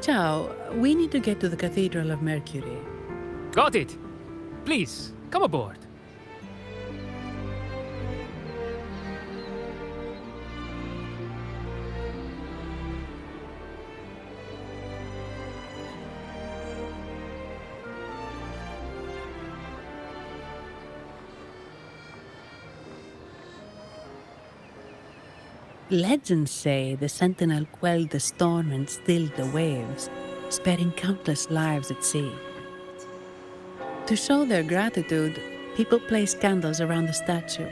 Ciao, we need to get to the Cathedral of Mercury. Got it. Please, come aboard. Legends say the sentinel quelled the storm and stilled the waves, sparing countless lives at sea. To show their gratitude, people place candles around the statue,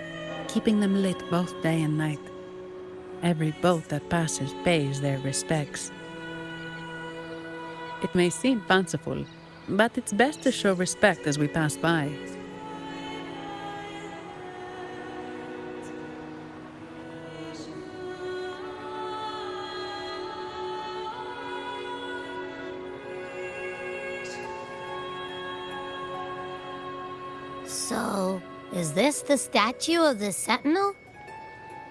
keeping them lit both day and night. Every boat that passes pays their respects. It may seem fanciful, but it's best to show respect as we pass by. So, is this the statue of the Sentinel?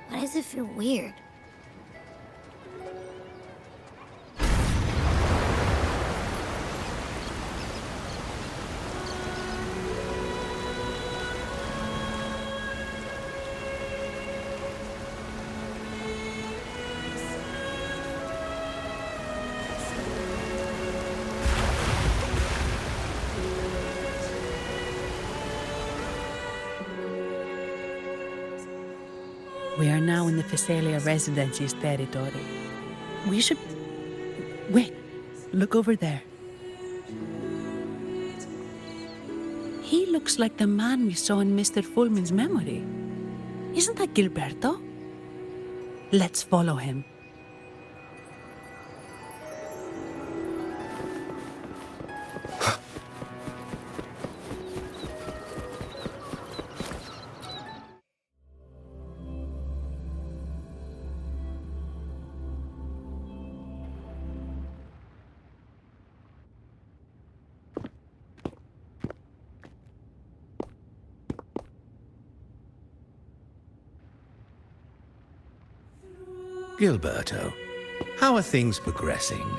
Why does it feel weird? We are now in the Physalia Residency's territory. We should... Wait, look over there. He looks like the man we saw in Mr. Fulmin's memory. Isn't that Gilberto? Let's follow him. Gilberto, how are things progressing?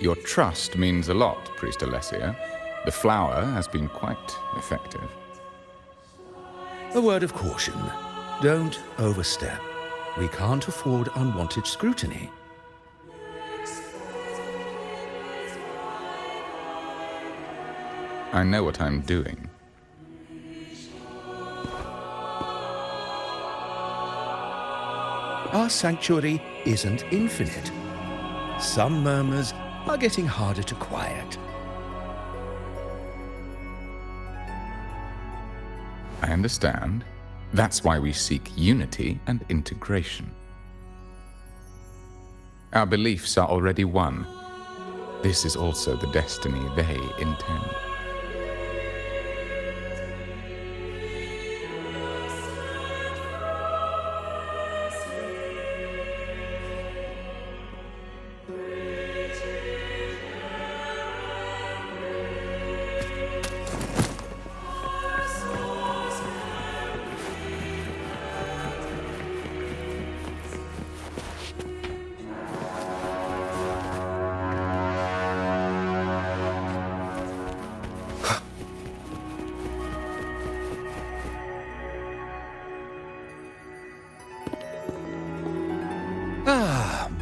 Your trust means a lot, Priest Alessio. The flower has been quite effective. A word of caution. Don't overstep. We can't afford unwanted scrutiny. I know what I'm doing. Our sanctuary isn't infinite. Some murmurs are getting harder to quiet. I understand. That's why we seek unity and integration. Our beliefs are already one. This is also the destiny they intend.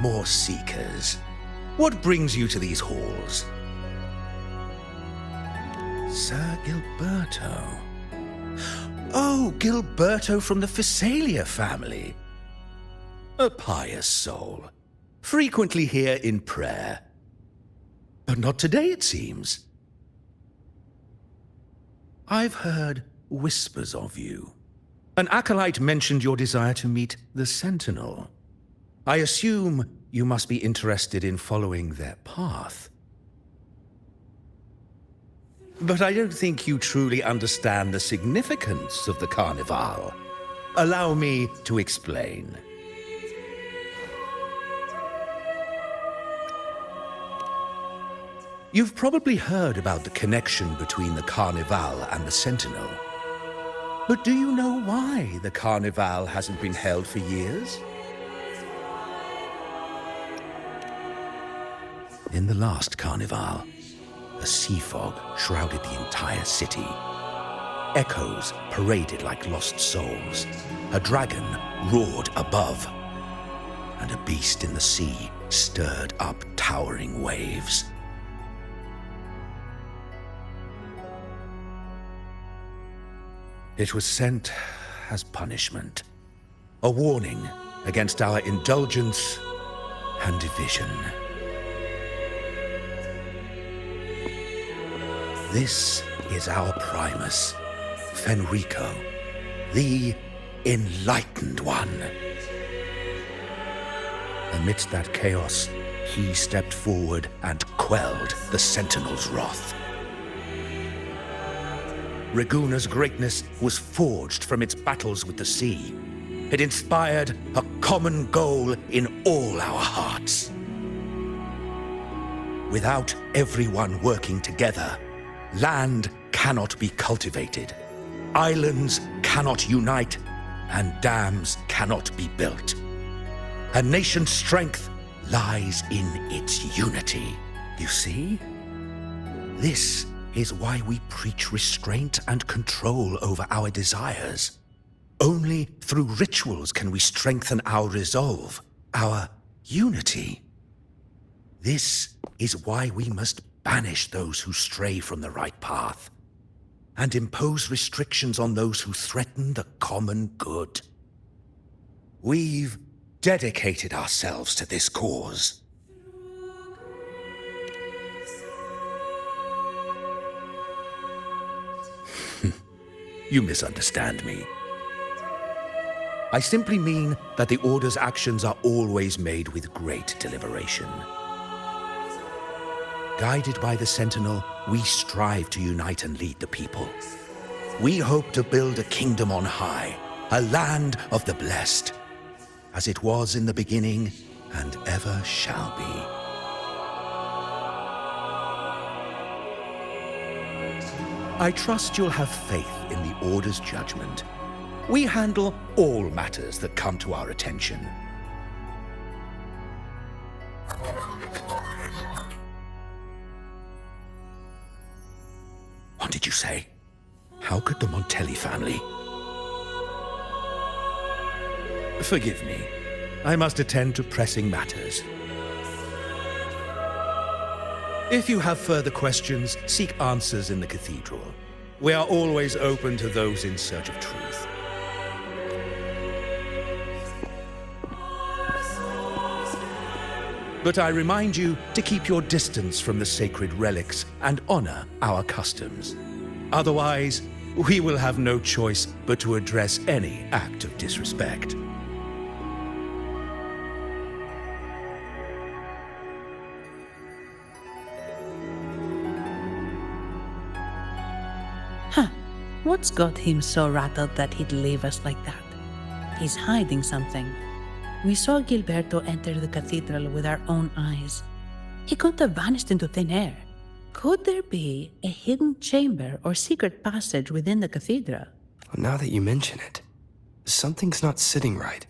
More seekers. What brings you to these halls? Sir Gilberto. Oh, Gilberto from the Physalia family. A pious soul. Frequently here in prayer. But not today, it seems. I've heard whispers of you. An acolyte mentioned your desire to meet the Sentinel. I assume you must be interested in following their path. But I don't think you truly understand the significance of the Carnival. Allow me to explain. You've probably heard about the connection between the Carnival and the Sentinel. But do you know why the Carnival hasn't been held for years? In the last Carnival, a sea fog shrouded the entire city. Echoes paraded like lost souls. A dragon roared above, and a beast in the sea stirred up towering waves. It was sent as punishment, a warning against our indulgence and division. This is our Primus, Fenrico, the Enlightened One. Amidst that chaos, he stepped forward and quelled the Sentinel's wrath. Raguna's greatness was forged from its battles with the sea. It inspired a common goal in all our hearts. Without everyone working together, land cannot be cultivated, islands cannot unite, and dams cannot be built. A nation's strength lies in its unity. You see? This is why we preach restraint and control over our desires. Only through rituals can we strengthen our resolve, our unity. This is why we must banish those who stray from the right path, and impose restrictions on those who threaten the common good. We've dedicated ourselves to this cause. You misunderstand me. I simply mean that the Order's actions are always made with great deliberation. Guided by the Sentinel, we strive to unite and lead the people. We hope to build a kingdom on high, a land of the blessed, as it was in the beginning and ever shall be. I trust you'll have faith in the Order's judgment. We handle all matters that come to our attention. What did you say? How could the Montelli family? Forgive me. I must attend to pressing matters. If you have further questions, seek answers in the cathedral. We are always open to those in search of truth. But I remind you to keep your distance from the sacred relics and honor our customs. Otherwise, we will have no choice but to address any act of disrespect. What's got him so rattled that he'd leave us like that? He's hiding something. We saw Gilberto enter the cathedral with our own eyes. He couldn't have vanished into thin air. Could there be a hidden chamber or secret passage within the cathedral? Well, now that you mention it, something's not sitting right.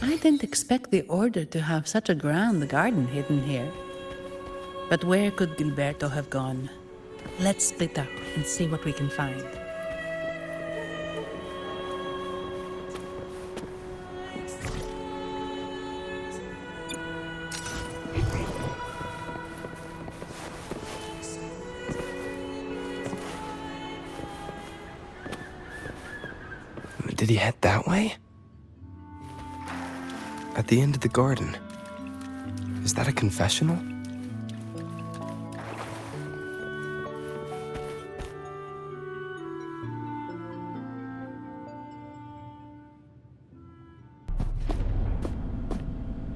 I didn't expect the Order to have such a grand garden hidden here. But where could Gilberto have gone? Let's split up and see what we can find. Did he head that way? At the end of the garden. Is that a confessional?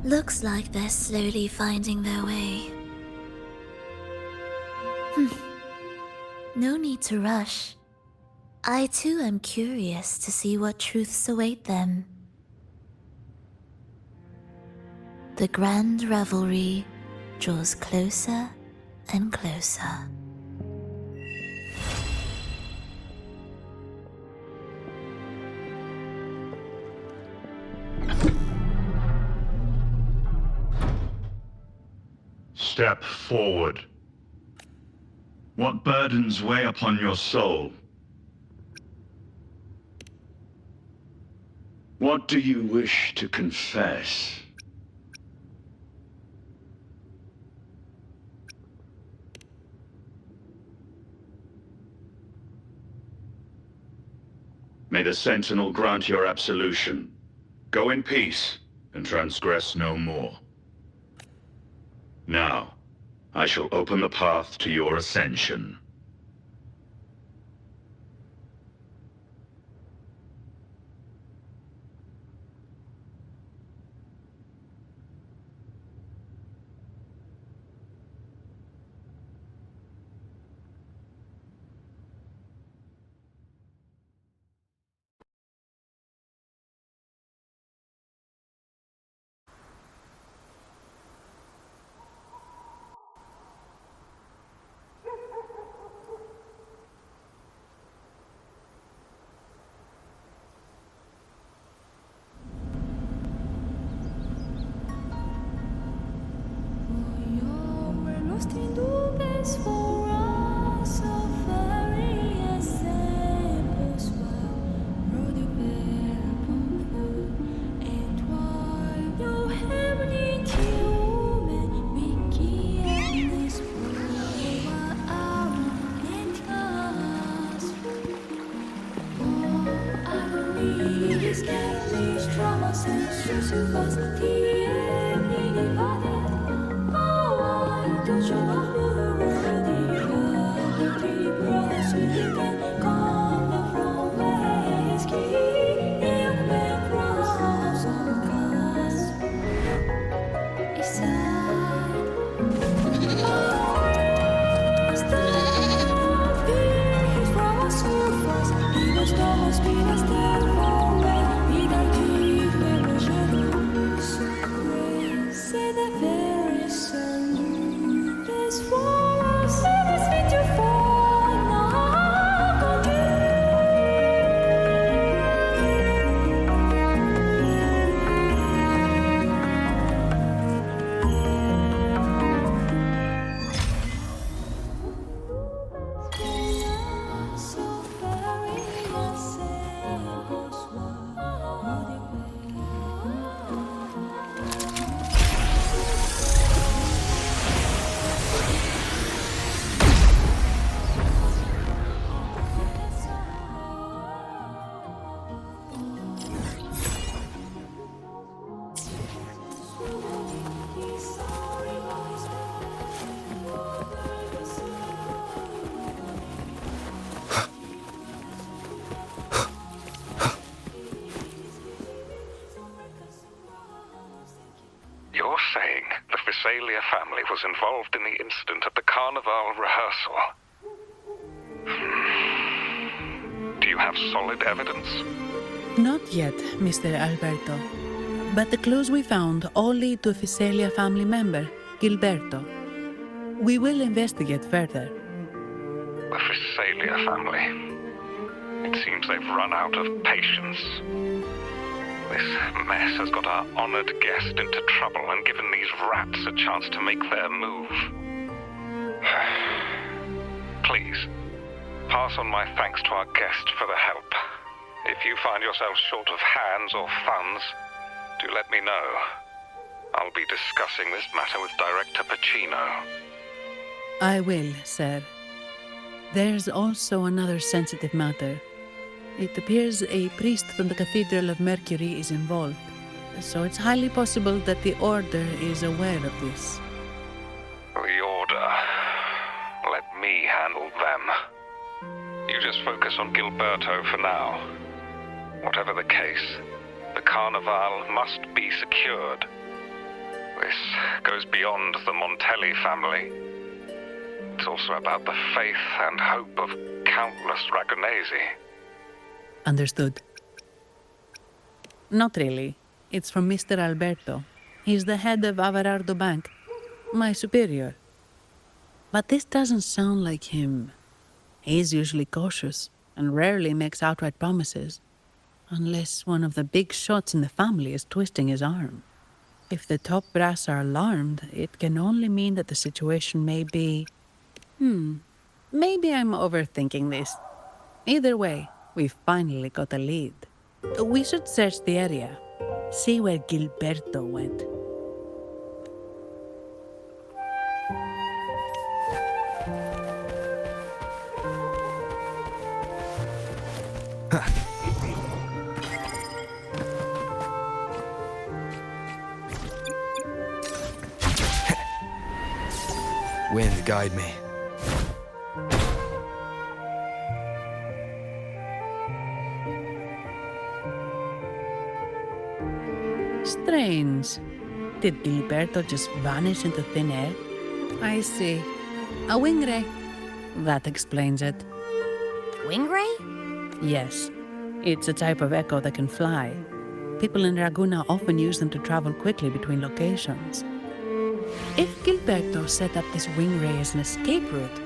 Looks like they're slowly finding their way. No need to rush. I too am curious to see what truths await them. The grand revelry draws closer and closer. Step forward. What burdens weigh upon your soul? What do you wish to confess? May the Sentinel grant your absolution. Go in peace and transgress no more. Now, I shall open the path to your ascension. family was involved in the incident at the carnival rehearsal. Do you have solid evidence? Not yet, Mr. Alberto. But the clues we found all lead to a Fiselia family member, Gilberto. We will investigate further. The Fiselia family. It seems they've run out of patience. This mess has got our honored guest into trouble and given these rats a chance to make their move. Please, pass on my thanks to our guest for the help. If you find yourself short of hands or funds, do let me know. I'll be discussing this matter with Director Pacino. I will, sir. There's also another sensitive matter. It appears a priest from the Cathedral of Mercury is involved, so it's highly possible that the Order is aware of this. The Order. Let me handle them. You just focus on Gilberto for now. Whatever the case, the Carnival must be secured. This goes beyond the Montelli family. It's also about the faith and hope of countless Ragonesi. Understood. Not really. It's from Mr. Alberto. He's the head of Averardo Bank, my superior. But this doesn't sound like him. He's usually cautious and rarely makes outright promises, unless one of the big shots in the family is twisting his arm. If the top brass are alarmed, it can only mean that the situation may be... maybe I'm overthinking this. Either way, we've finally got a lead. We should search the area, see where Gilberto went. Wind, guide me. Strange. Did Gilberto just vanish into thin air? I see. A wingray. That explains it. Wingray? Yes. It's a type of echo that can fly. People in Raguna often use them to travel quickly between locations. If Gilberto set up this wingray as an escape route,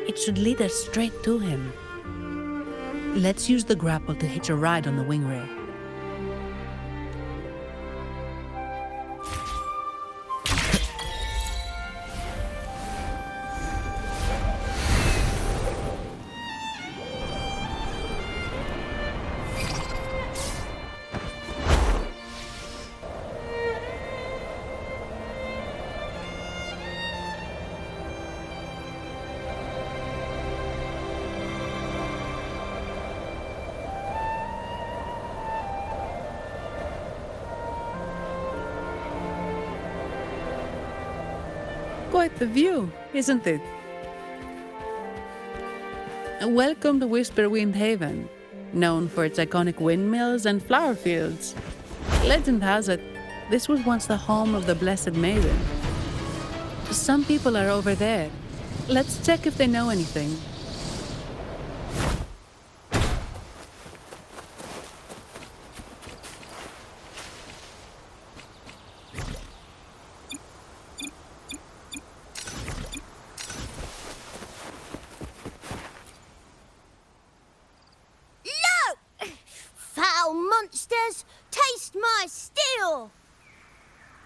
it should lead us straight to him. Let's use the grapple to hitch a ride on the wingray. Quite the view, isn't it? Welcome to Whisperwind Haven, known for its iconic windmills and flower fields. Legend has it, this was once the home of the Blessed Maiden. Some people are over there. Let's check if they know anything. Taste my steel!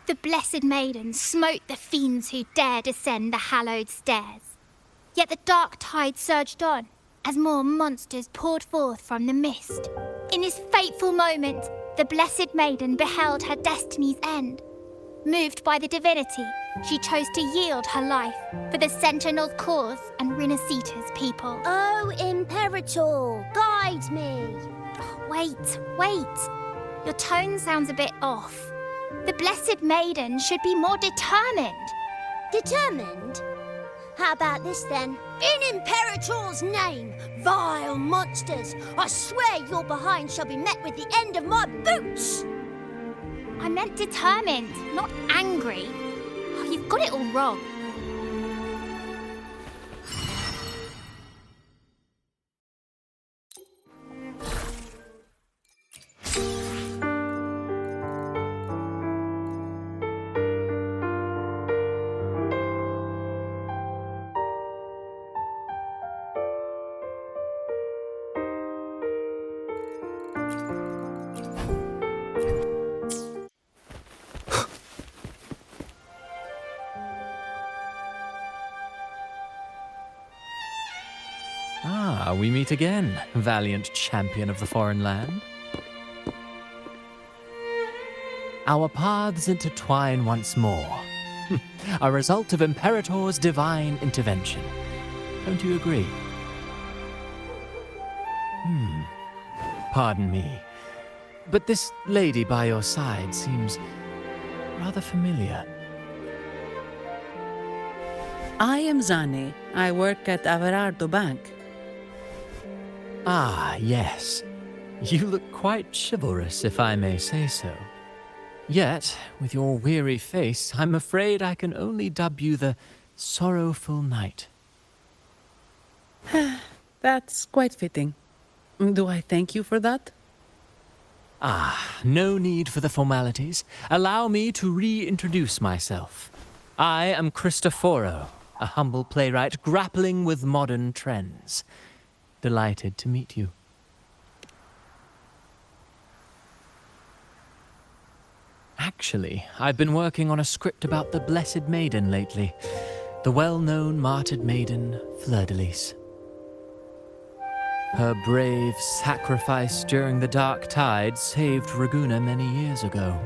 The Blessed Maiden smote the fiends who dare descend the hallowed stairs. Yet the dark tide surged on as more monsters poured forth from the mist. In this fateful moment, the Blessed Maiden beheld her destiny's end. Moved by the divinity, she chose to yield her life for the Sentinel's cause and Rinasita's people. Oh, Imperator, guide me! Wait. Your tone sounds a bit off. The Blessed Maiden should be more determined. Determined? How about this then? In Imperator's name, vile monsters, I swear your behind shall be met with the end of my boots! I meant determined, not angry. Oh, you've got it all wrong. Ah, we meet again, valiant champion of the foreign land. Our paths intertwine once more, a result of Imperator's divine intervention. Don't you agree? Pardon me, but this lady by your side seems rather familiar. I am Zani. I work at Averardo Bank. Ah, yes. You look quite chivalrous, if I may say so. Yet, with your weary face, I'm afraid I can only dub you the Sorrowful Knight. That's quite fitting. Do I thank you for that? Ah, no need for the formalities. Allow me to reintroduce myself. I am Cristoforo, a humble playwright grappling with modern trends. Delighted to meet you. Actually, I've been working on a script about the Blessed Maiden lately. The well-known martyred maiden, Fleur-de-Lis. Her brave sacrifice during the Dark Tide saved Raguna many years ago.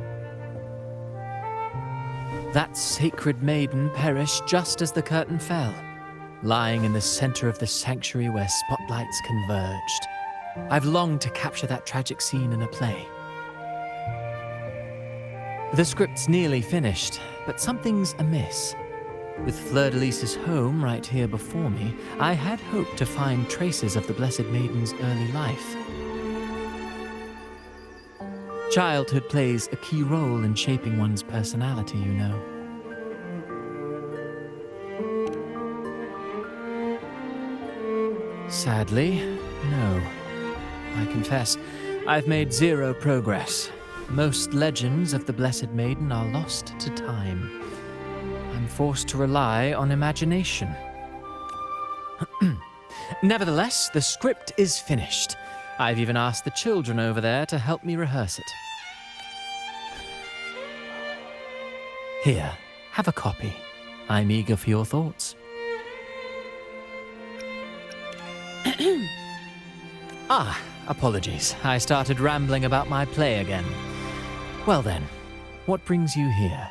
That sacred maiden perished just as the curtain fell, lying in the center of the sanctuary where spotlights converged. I've longed to capture that tragic scene in a play. The script's nearly finished, but something's amiss. With Fleur-de-Lis's home right here before me, I had hoped to find traces of the Blessed Maiden's early life. Childhood plays a key role in shaping one's personality, you know. Sadly, no. I confess, I've made zero progress. Most legends of the Blessed Maiden are lost to time. I'm forced to rely on imagination. Nevertheless, the script is finished. I've even asked the children over there to help me rehearse it. Here, have a copy. I'm eager for your thoughts. Apologies. I started rambling about my play again. Well then, what brings you here?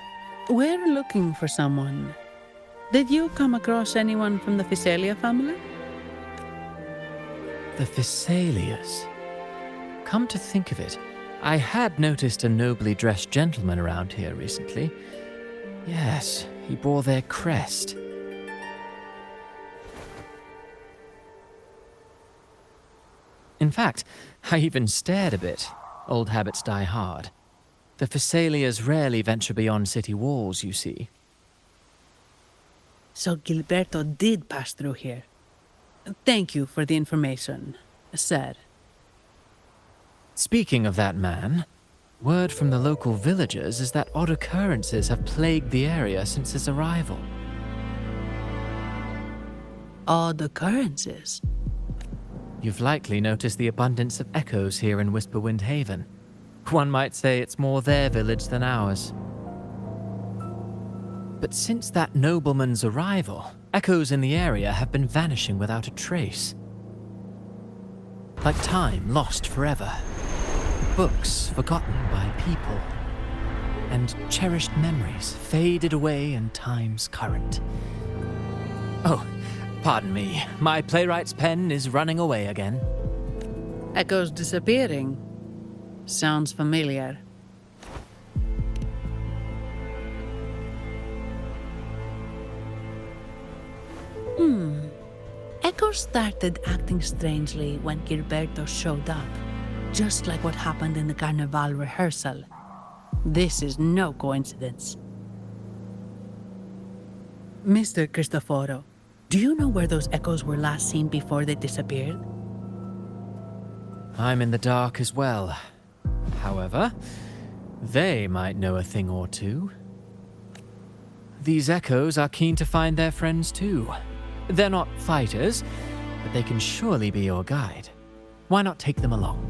We're looking for someone. Did you come across anyone from the Physalia family? The Physalias. Come to think of it, I had noticed a nobly dressed gentleman around here recently. Yes, he bore their crest. In fact, I even stared a bit. Old habits die hard. The Physalias rarely venture beyond city walls, you see. So Gilberto did pass through here. Thank you for the information, sir. Speaking of that man, word from the local villagers is that odd occurrences have plagued the area since his arrival. Odd occurrences? You've likely noticed the abundance of echoes here in Whisperwind Haven. One might say it's more their village than ours. But since that nobleman's arrival, echoes in the area have been vanishing without a trace. Like time lost forever. Books forgotten by people. And cherished memories faded away in time's current. Oh, pardon me. My playwright's pen is running away again. Echoes disappearing. Sounds familiar. Echoes started acting strangely when Gilberto showed up, just like what happened in the Carnival rehearsal. This is no coincidence. Mr. Cristoforo, do you know where those echoes were last seen before they disappeared? I'm in the dark as well. However, they might know a thing or two. These echoes are keen to find their friends too. They're not fighters, but they can surely be your guide. Why not take them along?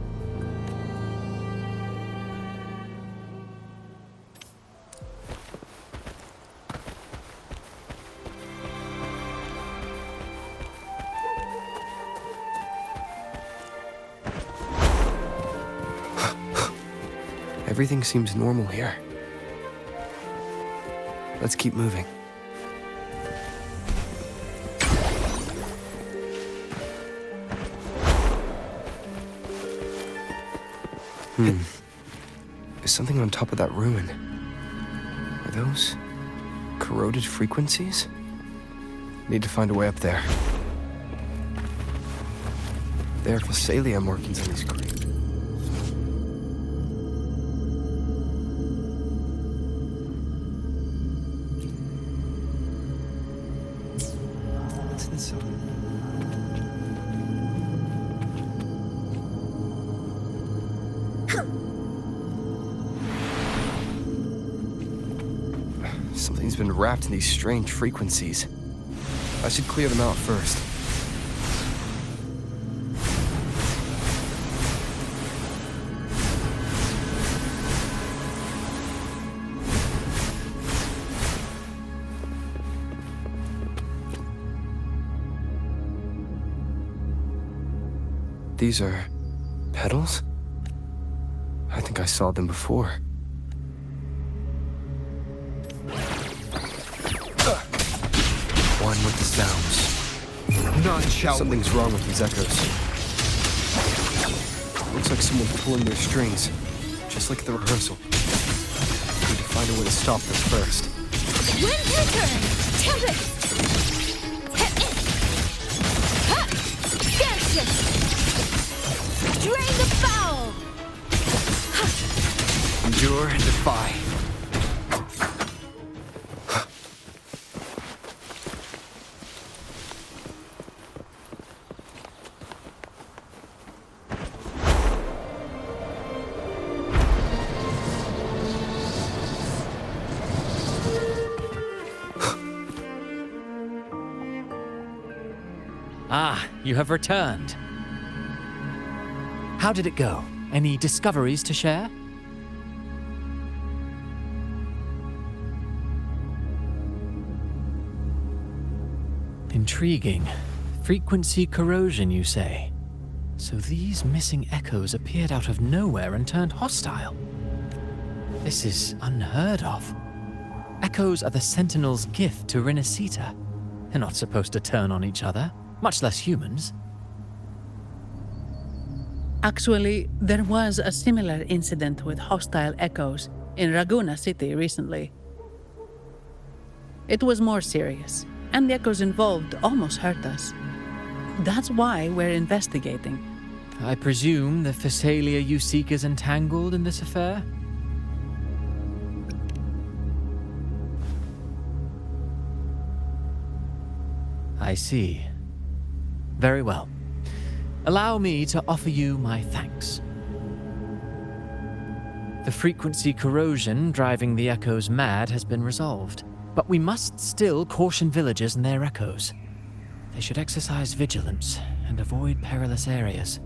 Everything seems normal here. Let's keep moving. There's something on top of that ruin. Are those corroded frequencies? Need to find a way up there. There are Physalia markings on these creeks. What's this? Something's been wrapped in these strange frequencies. I should clear them out first. These are petals? I think I saw them before. One with the sounds. None shall Something's wrong with these echoes. Looks like someone's pulling their strings, just like at the rehearsal. Need to find a way to stop this first. Wind return! Tempest! Drain the foul! Endure and defy. Ah, you have returned. How did it go? Any discoveries to share? Intriguing. Frequency corrosion, you say? So these missing echoes appeared out of nowhere and turned hostile. This is unheard of. Echoes are the Sentinel's gift to Rinascita. They're not supposed to turn on each other, much less humans. Actually, there was a similar incident with hostile echoes in Raguna City recently. It was more serious, and the echoes involved almost hurt us. That's why we're investigating. I presume the Physalia you seek is entangled in this affair? I see. Very well. Allow me to offer you my thanks. The frequency corrosion driving the echoes mad has been resolved, but we must still caution villagers and their echoes. They should exercise vigilance and avoid perilous areas.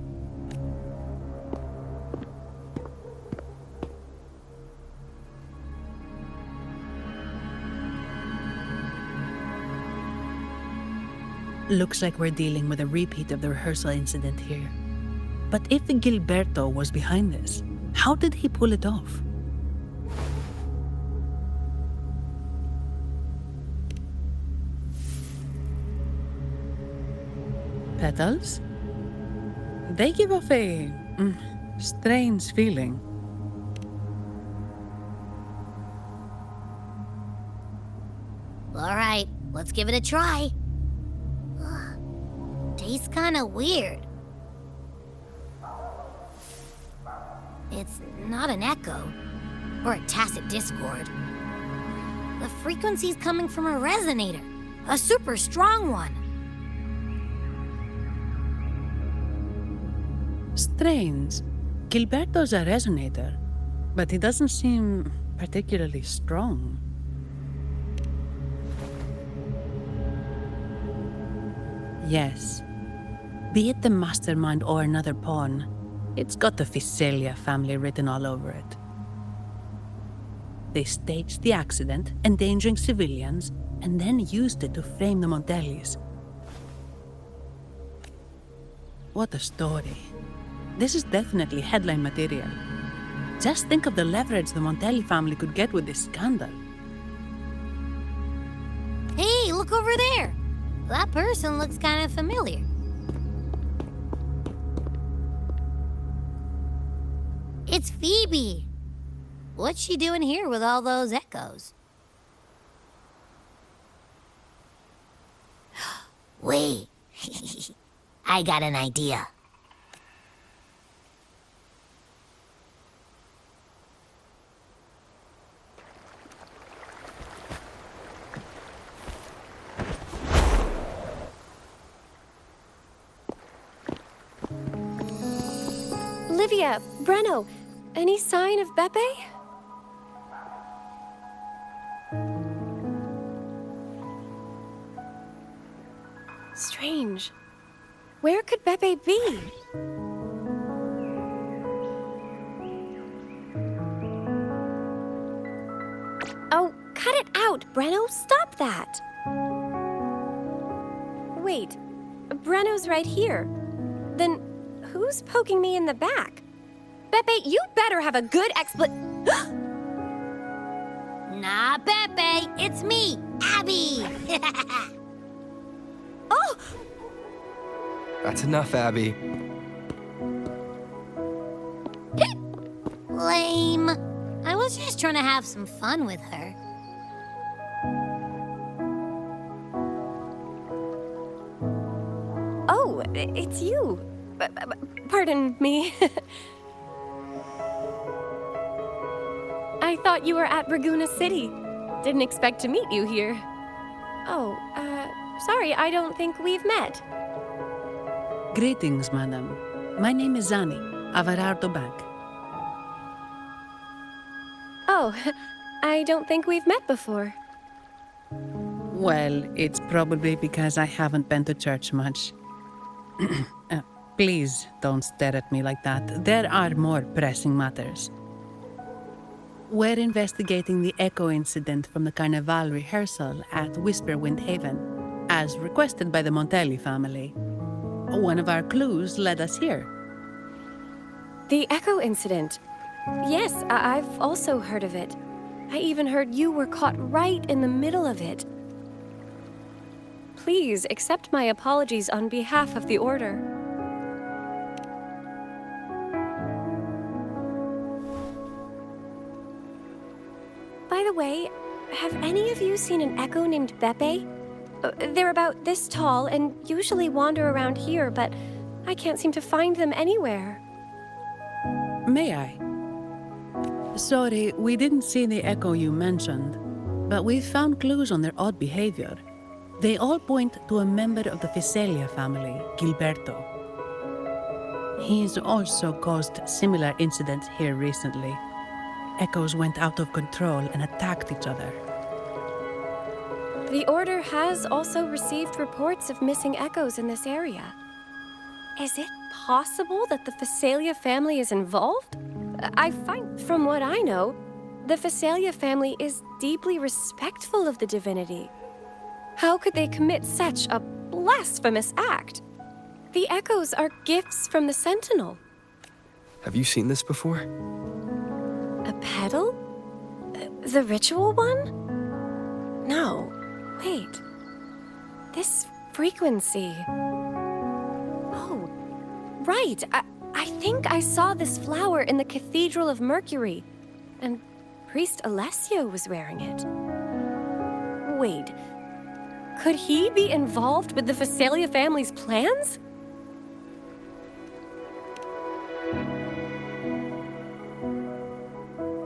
Looks like we're dealing with a repeat of the rehearsal incident here. But if Gilberto was behind this, how did he pull it off? Petals? They give off a strange feeling. All right, let's give it a try. Tastes kinda weird. It's not an echo, or a tacit discord. The frequency's coming from a resonator, a super strong one. Strange. Gilberto's a resonator, but he doesn't seem particularly strong. Yes. Be it the mastermind or another pawn, it's got the Physalia family written all over it. They staged the accident, endangering civilians, and then used it to frame the Montellis. What a story. This is definitely headline material. Just think of the leverage the Montelli family could get with this scandal. Hey, look over there. That person looks kind of familiar. It's Phoebe. What's she doing here with all those echoes? Wait. I got an idea. Olivia, Breno, any sign of Beppe? Strange. Where could Beppe be? Oh, cut it out, Breno. Stop that. Wait, Breno's right here. Then who's poking me in the back? Beppe, you better have a good Nah, Beppe, it's me, Abby. Oh! That's enough, Abby. Lame. I was just trying to have some fun with her. Oh, it's you. Pardon me. I thought you were at Raguna City. Didn't expect to meet you here. Oh, sorry, I don't think we've met. Greetings, madam. My name is Zani, Avarardo Bank. Oh, I don't think we've met before. Well, it's probably because I haven't been to church much. Please don't stare at me like that. There are more pressing matters. We're investigating the echo incident from the Carnival rehearsal at Whisperwind Haven, as requested by the Montelli family. One of our clues led us here. The echo incident. Yes, I've also heard of it. I even heard you were caught right in the middle of it. Please accept my apologies on behalf of the Order. By the way, have any of you seen an echo named Beppe? They're about this tall and usually wander around here, but I can't seem to find them anywhere. May I? Sorry, we didn't see the echo you mentioned, but we found clues on their odd behavior. They all point to a member of the Fiselia family, Gilberto. He's also caused similar incidents here recently. Echoes went out of control and attacked each other. The Order has also received reports of missing echoes in this area. Is it possible that the Fiselia family is involved? I find, from what I know, the Fiselia family is deeply respectful of the divinity. How could they commit such a blasphemous act? The echoes are gifts from the Sentinel. Have you seen this before? A pedal? The ritual one? No. Wait. This frequency. Oh, right. I think I saw this flower in the Cathedral of Mercury, and Priest Alessio was wearing it. Wait. Could he be involved with the Fiselia family's plans?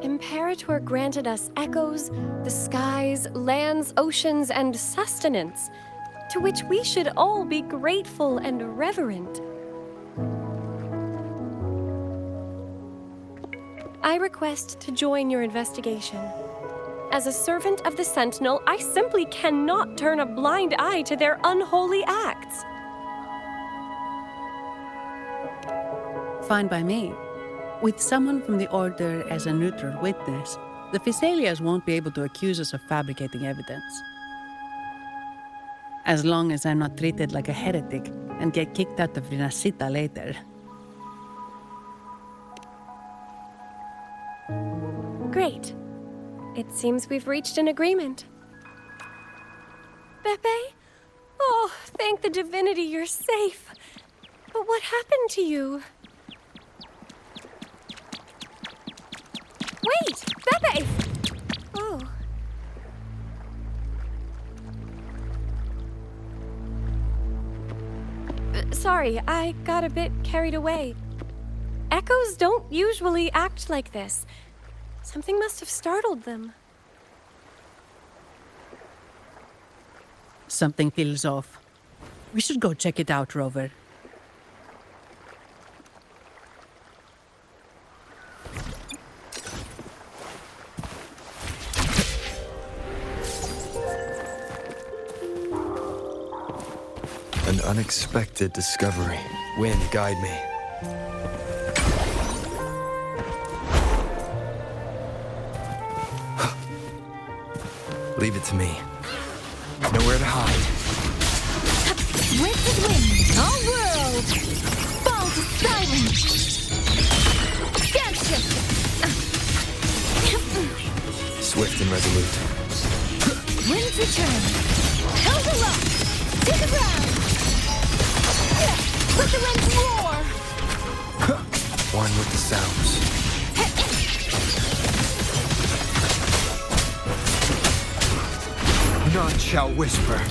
Imperator granted us echoes, the skies, lands, oceans, and sustenance, to which we should all be grateful and reverent. I request to join your investigation. As a servant of the Sentinel, I simply cannot turn a blind eye to their unholy acts. Fine by me. With someone from the Order as a neutral witness, the Fiselias won't be able to accuse us of fabricating evidence. As long as I'm not treated like a heretic and get kicked out of Rinascita later. Great. It seems we've reached an agreement. Pepe? Oh, thank the divinity you're safe. But what happened to you? Wait! Pepe! Oh. Sorry, I got a bit carried away. Echoes don't usually act like this. Something must have startled them. Something feels off. We should go check it out, Rover. An unexpected discovery. Wind, guide me. Leave it to me. Nowhere to hide. Wind, our world! Fall to silence! Gotcha! Swift and resolute. Wind's return! Held aloft! To the ground! Let the winds roar! One with the sounds. None shall whisper.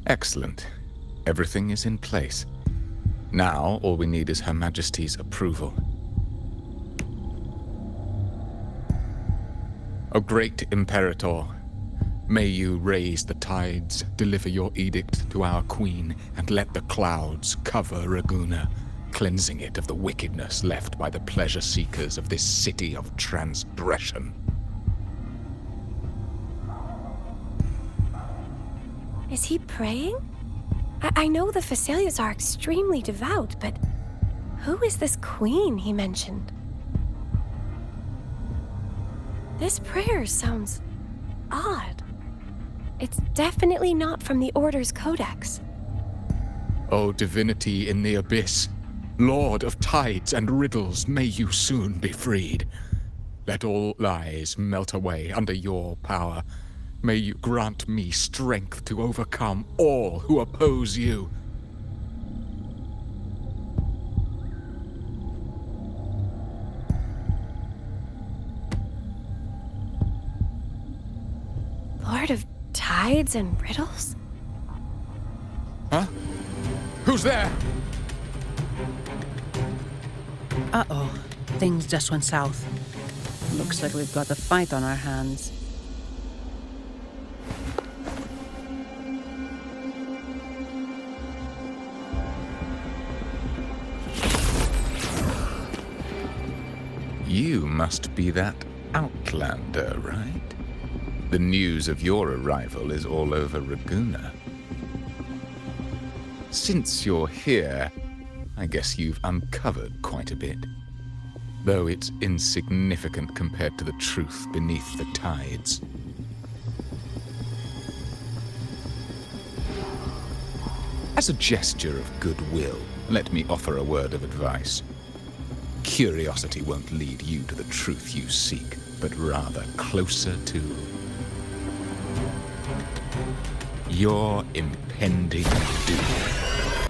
Excellent. Everything is in place. Now, all we need is Her Majesty's approval. O great Imperator, may you raise the tides, deliver your edict to our queen, and let the clouds cover Raguna, cleansing it of the wickedness left by the pleasure-seekers of this city of transgression. Is he praying? I know the Phasalias are extremely devout, but who is this queen he mentioned? This prayer sounds odd. It's definitely not from the Order's codex. O divinity in the abyss, Lord of tides and riddles, may you soon be freed. Let all lies melt away under your power. May you grant me strength to overcome all who oppose you. Lord of tides and riddles? Huh? Who's there? Uh-oh. Things just went south. Looks like we've got a fight on our hands. You must be that outlander, right? The news of your arrival is all over Raguna. Since you're here, I guess you've uncovered quite a bit. Though it's insignificant compared to the truth beneath the tides. As a gesture of goodwill, let me offer a word of advice. Curiosity won't lead you to the truth you seek, but rather closer to your impending doom.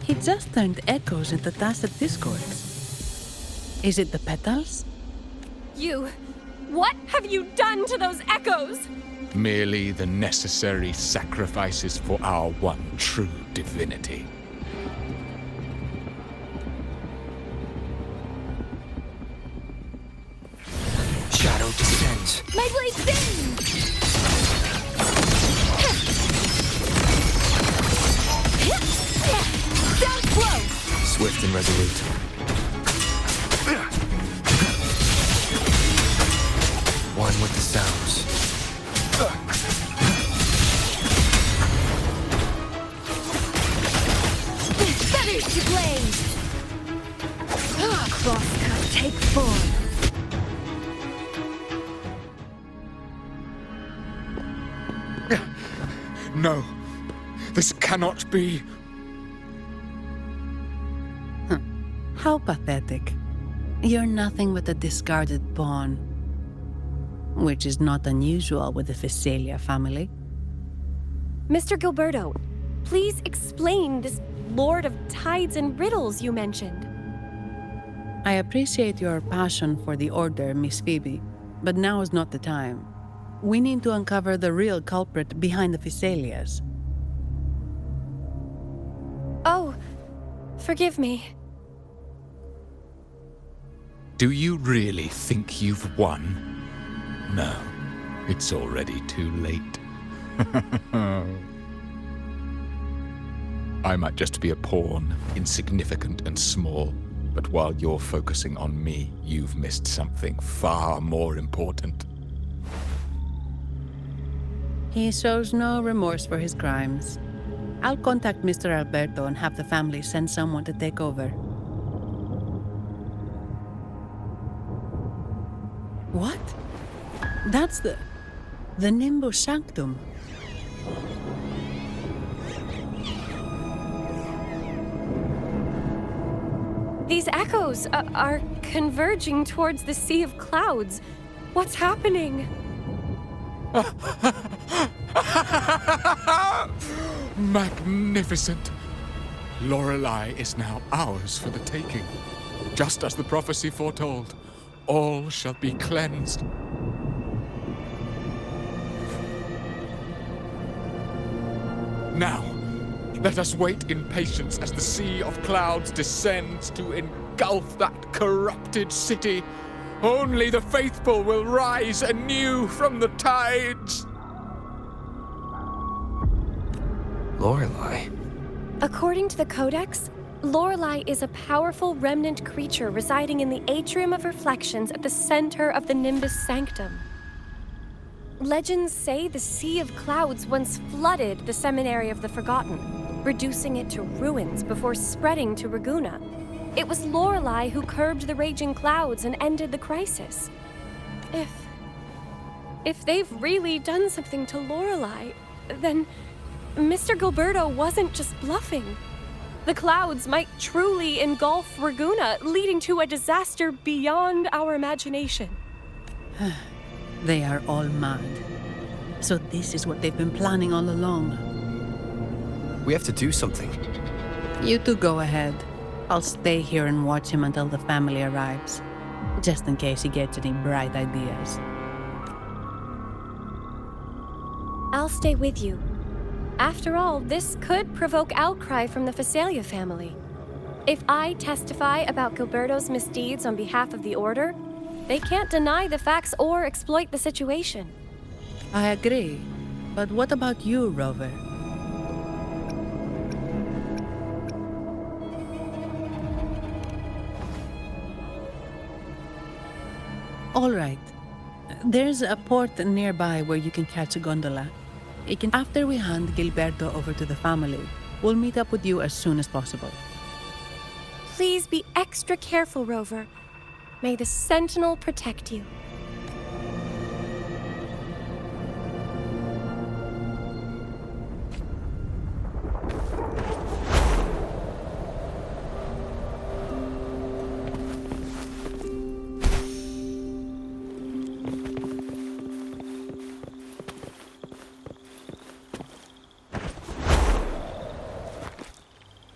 He just turned echoes into tacit discords. Is it the petals? You! What have you done to those echoes? Merely the necessary sacrifices for our one true divinity. Shadow descends. My blade bends! Down slow! Swift and resolute. One with the sounds. Feathers to blaze! Crosscut take form. No. This cannot be. How pathetic. You're nothing but a discarded pawn. Which is not unusual with the Phasalia family. Mr. Gilberto, please explain this Lord of Tides and Riddles you mentioned. I appreciate your passion for the Order, Miss Phoebe, but now is not the time. We need to uncover the real culprit behind the Phasalias. Oh, forgive me. Do you really think you've won? No, it's already too late. I might just be a pawn, insignificant and small, but while you're focusing on me, you've missed something far more important. He shows no remorse for his crimes. I'll contact Mr. Alberto and have the family send someone to take over. What? That's the Nimbus Sanctum. These echoes are converging towards the Sea of Clouds. What's happening? Magnificent! Lorelei is now ours for the taking. Just as the prophecy foretold, all shall be cleansed. Now, let us wait in patience as the Sea of Clouds descends to engulf that corrupted city. Only the faithful will rise anew from the tides. Lorelei? According to the Codex, Lorelei is a powerful remnant creature residing in the Atrium of Reflections at the center of the Nimbus Sanctum. Legends say the Sea of Clouds once flooded the Seminary of the Forgotten, reducing it to ruins before spreading to Raguna. It was Lorelei who curbed the raging clouds and ended the crisis. If they've really done something to Lorelei, then Mr. Gilberto wasn't just bluffing. The clouds might truly engulf Raguna, leading to a disaster beyond our imagination. They are all mad. So this is what they've been planning all along. We have to do something. You two go ahead. I'll stay here and watch him until the family arrives, just in case he gets any bright ideas. I'll stay with you. After all, this could provoke outcry from the Phasalia family. If I testify about Gilberto's misdeeds on behalf of the Order, they can't deny the facts or exploit the situation. I agree. But what about you, Rover? All right. There's a port nearby where you can catch a gondola. After we hand Gilberto over to the family, we'll meet up with you as soon as possible. Please be extra careful, Rover. May the Sentinel protect you.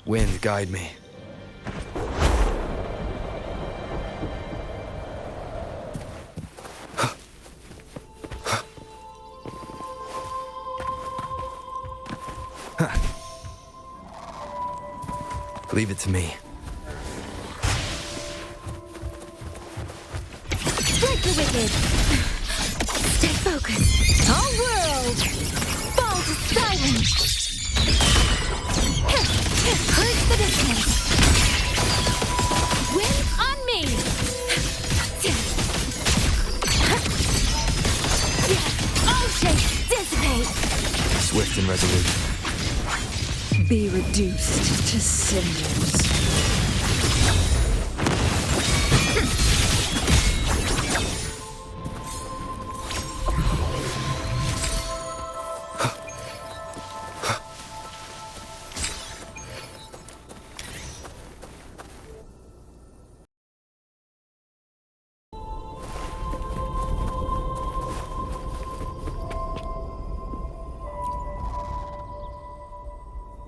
Wind, guide me. Leave it to me. Strike the wicked! Stay focused! Our world! Fall to silence! Purge the distance! Wind on me! I'll shake! remain resolute. Be reduced to cinders.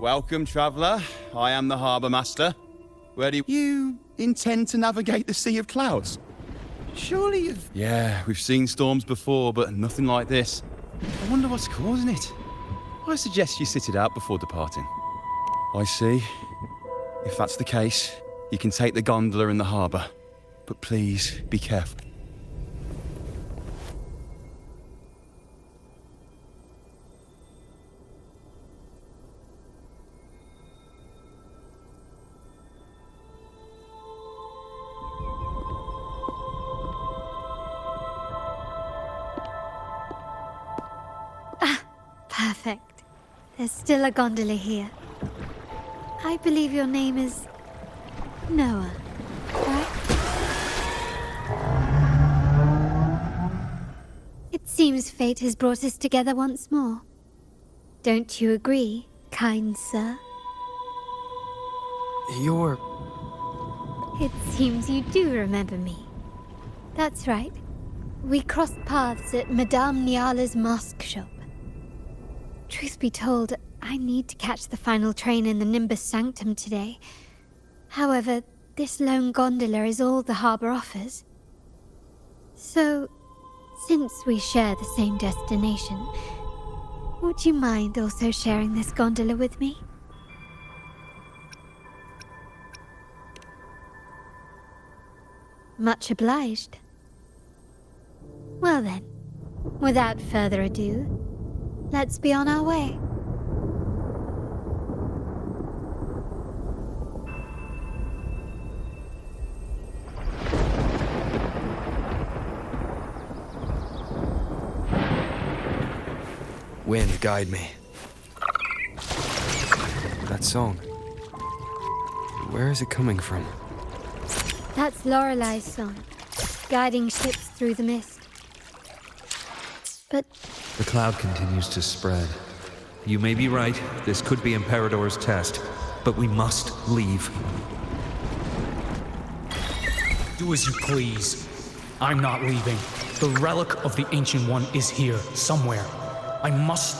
Welcome, traveller. I am the Harbour Master. Where do you intend to navigate the Sea of Clouds? Surely you've... Yeah, we've seen storms before, but nothing like this. I wonder what's causing it. I suggest you sit it out before departing. I see. If that's the case, you can take the gondola in the harbour. But please, be careful. Perfect. There's still a gondola here. I believe your name is Noah, right? It seems fate has brought us together once more. Don't you agree, kind sir? You're... It seems you do remember me. That's right. We crossed paths at Madame Niala's mask shop. Truth be told, I need to catch the final train in the Nimbus Sanctum today. However, this lone gondola is all the harbour offers. So, since we share the same destination, would you mind also sharing this gondola with me? Much obliged. Well then, without further ado, let's be on our way. Wind, guide me. That song. Where is it coming from? That's Lorelei's song, guiding ships through the mist. But the cloud continues to spread. You may be right, this could be Imperador's test, but we must leave. Do as you please. I'm not leaving. The relic of the Ancient One is here, somewhere. I must...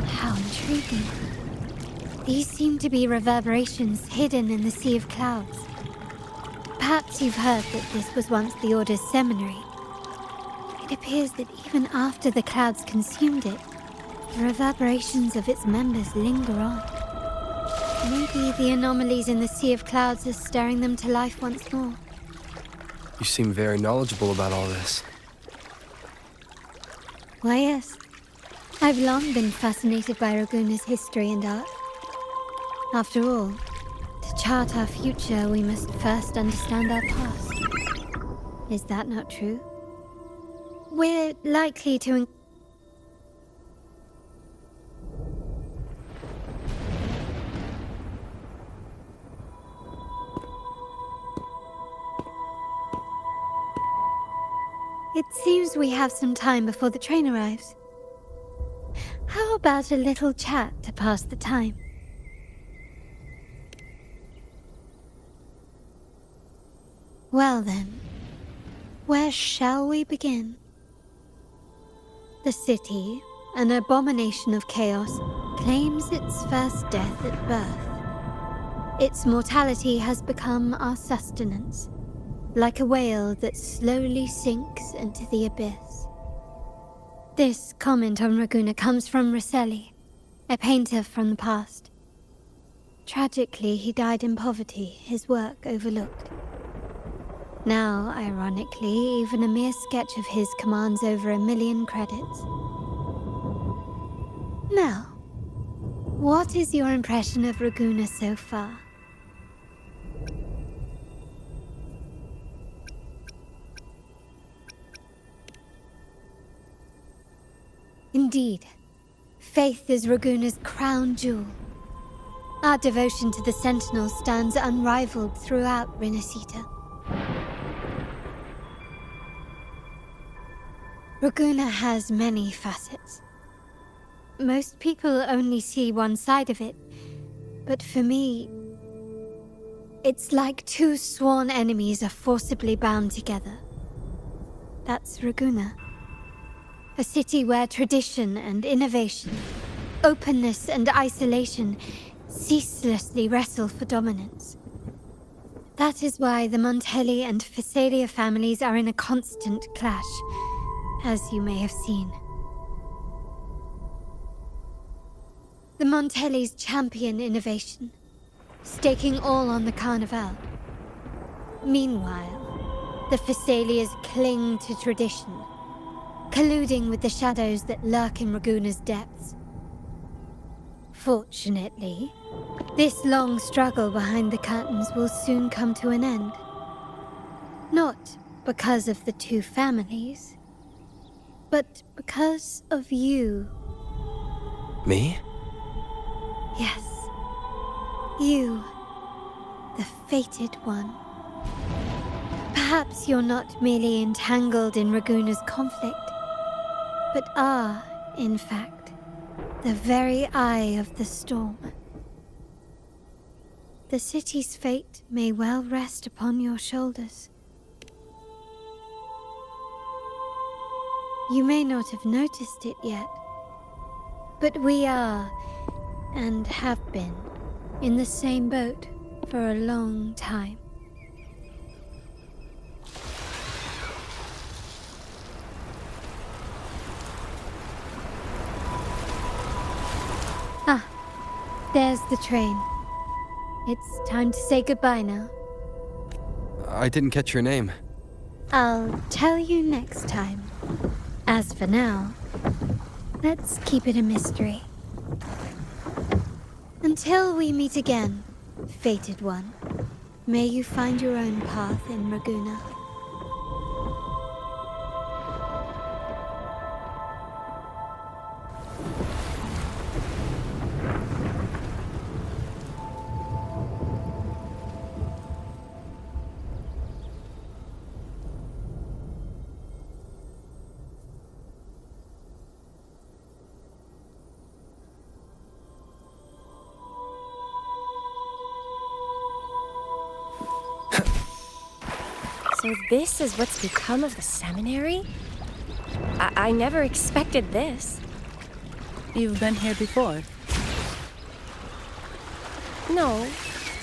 How intriguing. These seem to be reverberations hidden in the Sea of Clouds. Perhaps you've heard that this was once the Order's seminary. It appears that even after the clouds consumed it, the reverberations of its members linger on. Maybe the anomalies in the Sea of Clouds are stirring them to life once more. You seem very knowledgeable about all this. Why, yes. I've long been fascinated by Raguna's history and art. After all, to chart our future, we must first understand our past. Is that not true? We're likely to... It seems we have some time before the train arrives. How about a little chat to pass the time? Well then, where shall we begin? The city, an abomination of chaos, claims its first death at birth. Its mortality has become our sustenance, like a whale that slowly sinks into the abyss. This comment on Raguna comes from Roselli, a painter from the past. Tragically, he died in poverty, his work overlooked. Now, ironically, even a mere sketch of his commands over 1 million credits. Now, what is your impression of Raguna so far? Indeed, faith is Raguna's crown jewel. Our devotion to the Sentinel stands unrivaled throughout Rinascita. Raguna has many facets. Most people only see one side of it, but for me, it's like two sworn enemies are forcibly bound together. That's Raguna. A city where tradition and innovation, openness and isolation ceaselessly wrestle for dominance. That is why the Montelli and Phasalia families are in a constant clash, as you may have seen. The Montellis champion innovation, staking all on the Carnival. Meanwhile, the Phasalias cling to tradition, colluding with the shadows that lurk in Raguna's depths. Fortunately, this long struggle behind the curtains will soon come to an end. Not because of the two families, but because of you. Me? Yes. You, the fated one. Perhaps you're not merely entangled in Raguna's conflict, but are, in fact, the very eye of the storm. The city's fate may well rest upon your shoulders. You may not have noticed it yet, but we are, and have been, in the same boat for a long time. Ah, there's the train. It's time to say goodbye now. I didn't catch your name. I'll tell you next time. As for now, let's keep it a mystery. Until we meet again, fated one, may you find your own path in Raguna. So this is what's become of the seminary? I never expected this. You've been here before? No,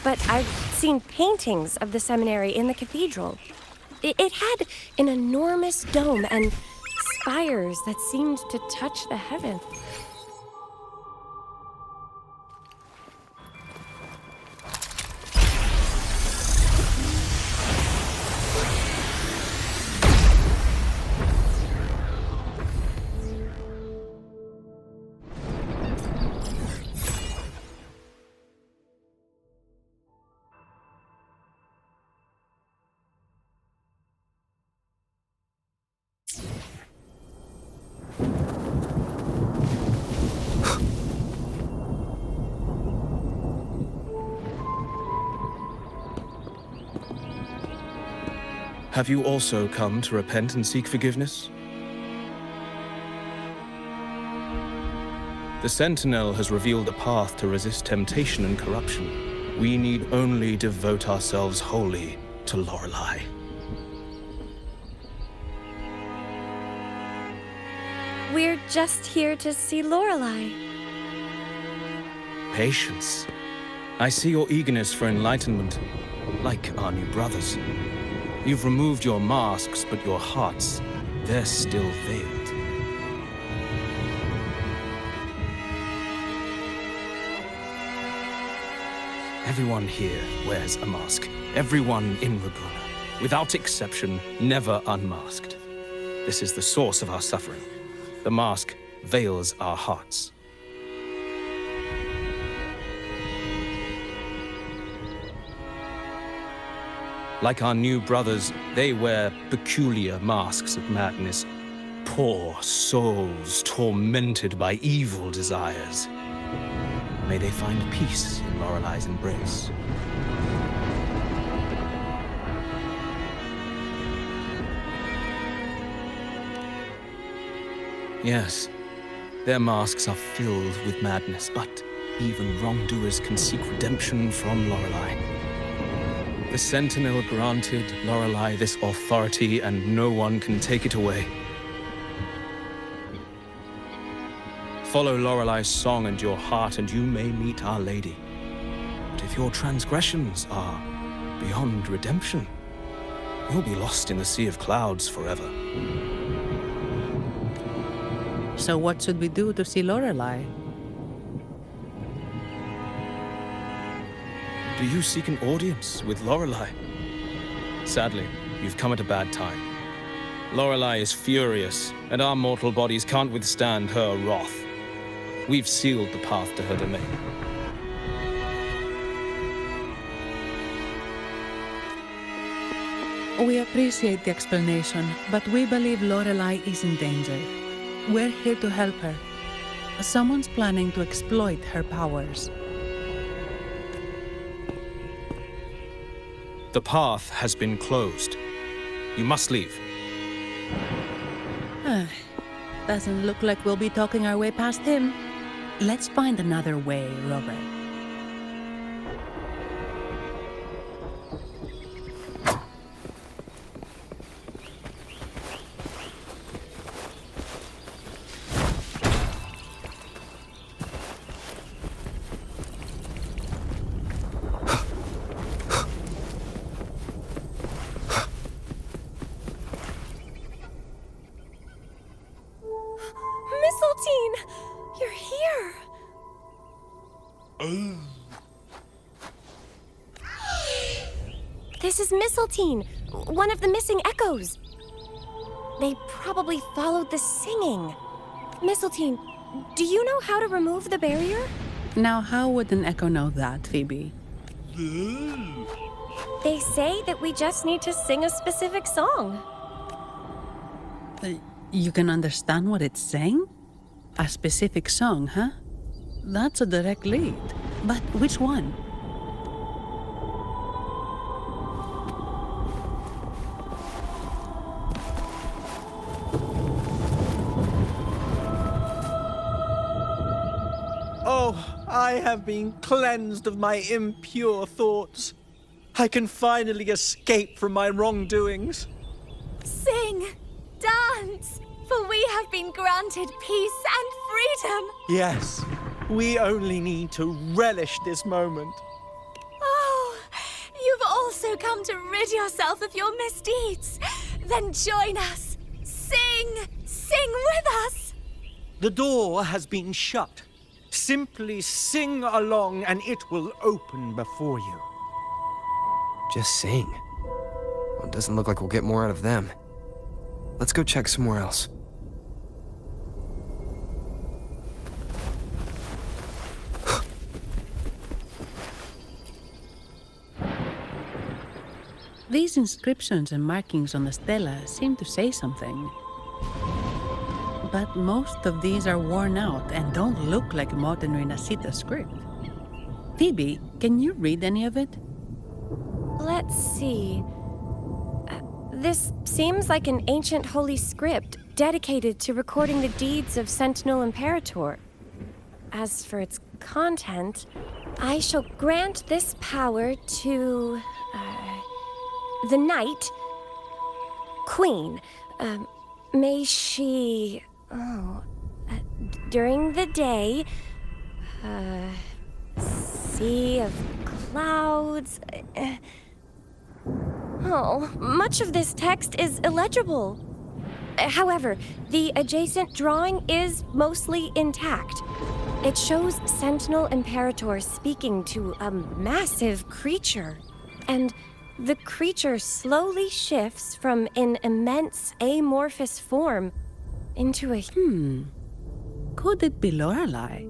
but I've seen paintings of the seminary in the cathedral. It had an enormous dome and spires that seemed to touch the heavens. Have you also come to repent and seek forgiveness? The Sentinel has revealed a path to resist temptation and corruption. We need only devote ourselves wholly to Lorelei. We're just here to see Lorelei. Patience. I see your eagerness for enlightenment, like our new brothers. You've removed your masks, but your hearts, they're still veiled. Everyone here wears a mask. Everyone in Raguna, without exception, never unmasked. This is the source of our suffering. The mask veils our hearts. Like our new brothers, they wear peculiar masks of madness, poor souls tormented by evil desires. May they find peace in Lorelei's embrace. Yes, their masks are filled with madness, but even wrongdoers can seek redemption from Lorelei. The Sentinel granted Lorelei this authority, and no one can take it away. Follow Lorelei's song and your heart, and you may meet Our Lady. But if your transgressions are beyond redemption, you'll be lost in the sea of clouds forever. So what should we do to see Lorelei? Do you seek an audience with Lorelei? Sadly, you've come at a bad time. Lorelei is furious, and our mortal bodies can't withstand her wrath. We've sealed the path to her domain. We appreciate the explanation, but we believe Lorelei is in danger. We're here to help her. Someone's planning to exploit her powers. The path has been closed. You must leave. Doesn't look like we'll be talking our way past him. Let's find another way, Robert. You're here! This is Mistletoe, one of the missing echoes. They probably followed the singing. Mistletoe, do you know how to remove the barrier? Now, how would an echo know that, Phoebe? They say that we just need to sing a specific song. You can understand what it's saying? A specific song, huh? That's a direct lead. But which one? Oh, I have been cleansed of my impure thoughts. I can finally escape from my wrongdoings. Sing, dance, for we have been granted peace and freedom. Yes, we only need to relish this moment. Oh, you've also come to rid yourself of your misdeeds. Then join us. Sing with us. The door has been shut. Simply sing along and it will open before you. Just sing. Well, it doesn't look like we'll get more out of them. Let's go check somewhere else. These inscriptions and markings on the stela seem to say something. But most of these are worn out and don't look like modern Renacita script. Phoebe, can you read any of it? Let's see. This seems like an ancient holy script dedicated to recording the deeds of Sentinel Imperator. As for its content, I shall grant this power to the Knight Queen. May she, during the day, sea of clouds. Much of this text is illegible. However, the adjacent drawing is mostly intact. It shows Sentinel Imperator speaking to a massive creature, and the creature slowly shifts from an immense amorphous form into a... Could it be Lorelei?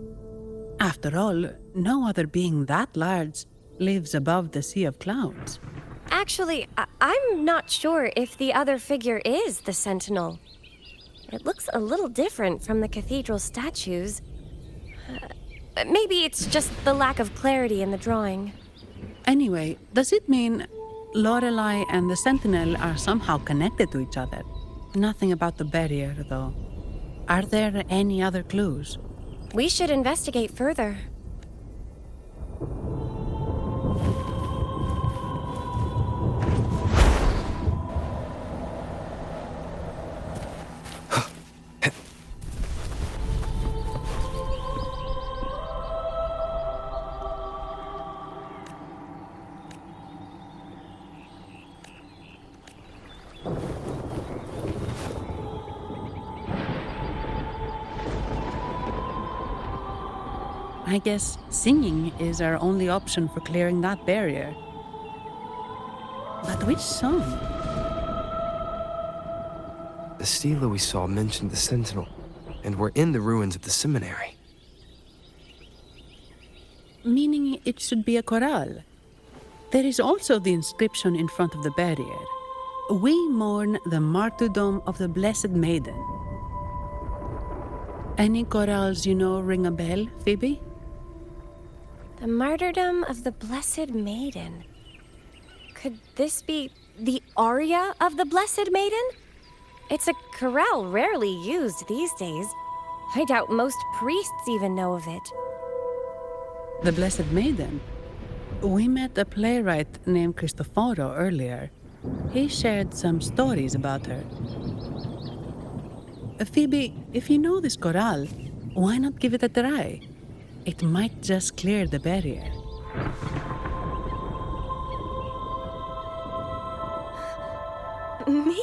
After all, no other being that large lives above the sea of clouds. Actually, I'm not sure if the other figure is the Sentinel. It looks a little different from the cathedral statues. Maybe it's just the lack of clarity in the drawing. Anyway, does it mean Lorelei and the Sentinel are somehow connected to each other? Nothing about the barrier, though. Are there any other clues? We should investigate further. I guess singing is our only option for clearing that barrier. But which song? The stela we saw mentioned the Sentinel, and we're in the ruins of the seminary. Meaning it should be a chorale. There is also the inscription in front of the barrier. We mourn the martyrdom of the Blessed Maiden. Any chorales you know ring a bell, Phoebe? The martyrdom of the Blessed Maiden. Could this be the aria of the Blessed Maiden? It's a chorale rarely used these days. I doubt most priests even know of it. The Blessed Maiden? We met a playwright named Cristoforo earlier. He shared some stories about her. Phoebe, if you know this chorale, why not give it a try? It might just clear the barrier. Me?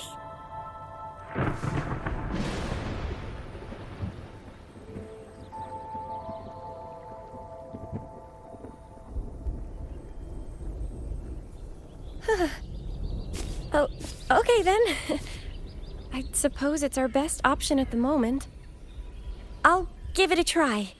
Oh, okay then. I suppose it's our best option at the moment. I'll give it a try.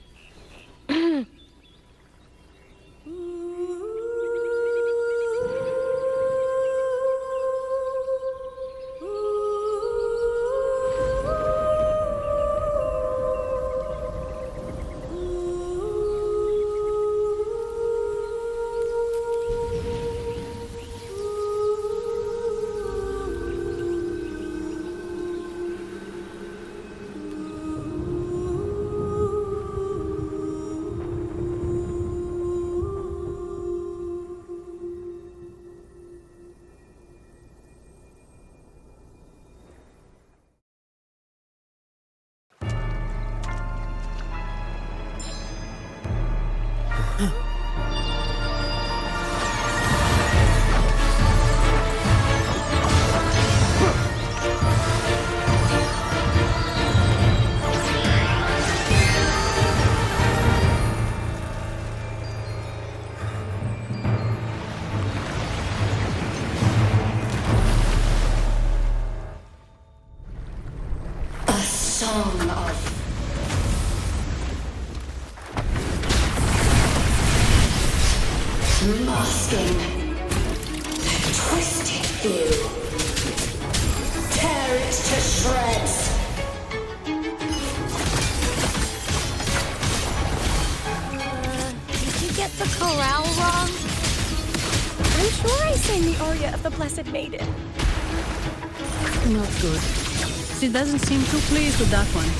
Masking. Twisted view. Tear it to shreds. Did you get the chorale wrong? I'm sure I sang the aria of the Blessed Maiden. Not good. She doesn't seem too pleased with that one.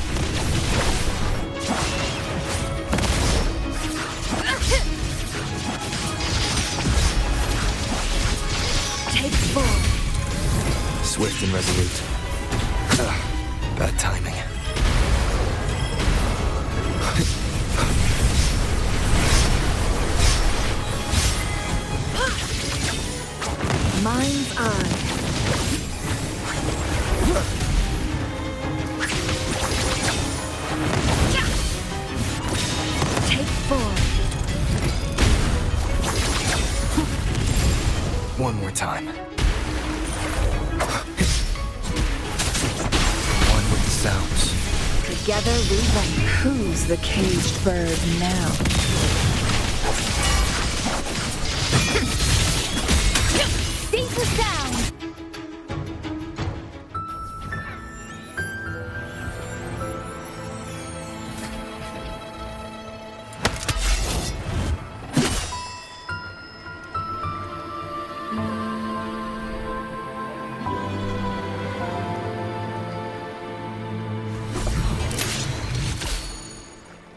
Take 4. Swift and resolute. Bad timing. Mind's eye. Take 4. One more time. One with the sounds. Together we run. Who's the caged bird now? Seize the sound!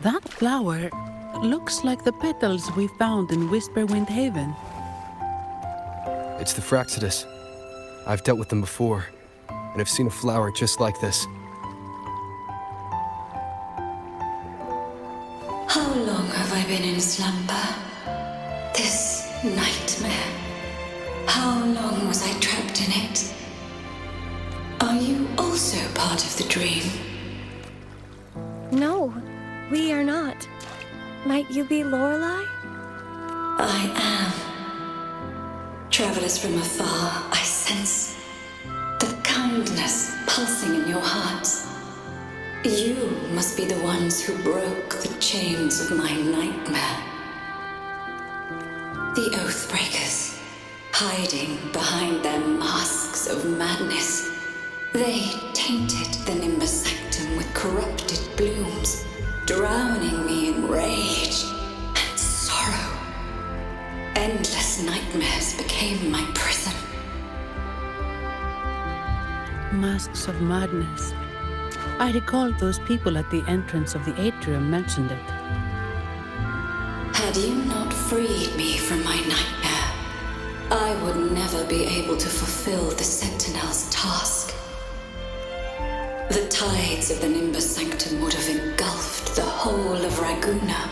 That flower looks like the petals we found in Whisperwind Haven. It's the Fraxidus. I've dealt with them before, and I've seen a flower just like this. How long have I been in slumber? This nightmare. How long was I trapped in it? Are you also part of the dream? No, we are not. Might you be Lorelei? I am. Travelers from afar, I sense the kindness pulsing in your hearts. You must be the ones who broke the chains of my nightmare. The Oathbreakers, hiding behind their masks of madness. They tainted the Nimbus Sanctum with corrupted blooms, drowning me in rage and sorrow. Endless nightmares became my prison. Masks of madness. I recalled those people at the entrance of the atrium mentioned it. Had you not freed me from my nightmare, I would never be able to fulfill the Sentinel's task. The tides of the Nimbus Sanctum would have engulfed the whole of Raguna,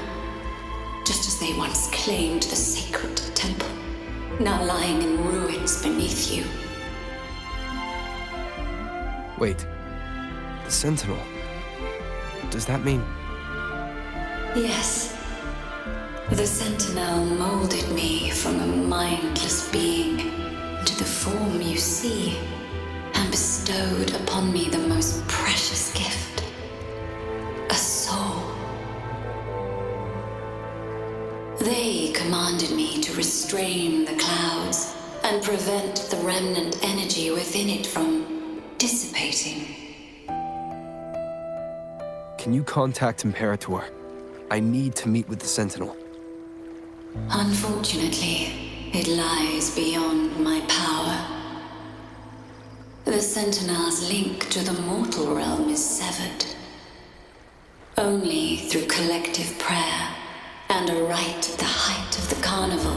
just as they once claimed the sacred temple, now lying in ruins beneath you. Wait, the Sentinel. Does that mean... Yes. The Sentinel molded me from a mindless being into the form you see, and bestowed upon me the most precious gift, a soul. They commanded me to restrain the clouds and prevent the remnant energy within it from dissipating. Can you contact Imperator? I need to meet with the Sentinel. Unfortunately, it lies beyond my power. The Sentinel's link to the mortal realm is severed. Only through collective prayer and a rite at the height of the carnival,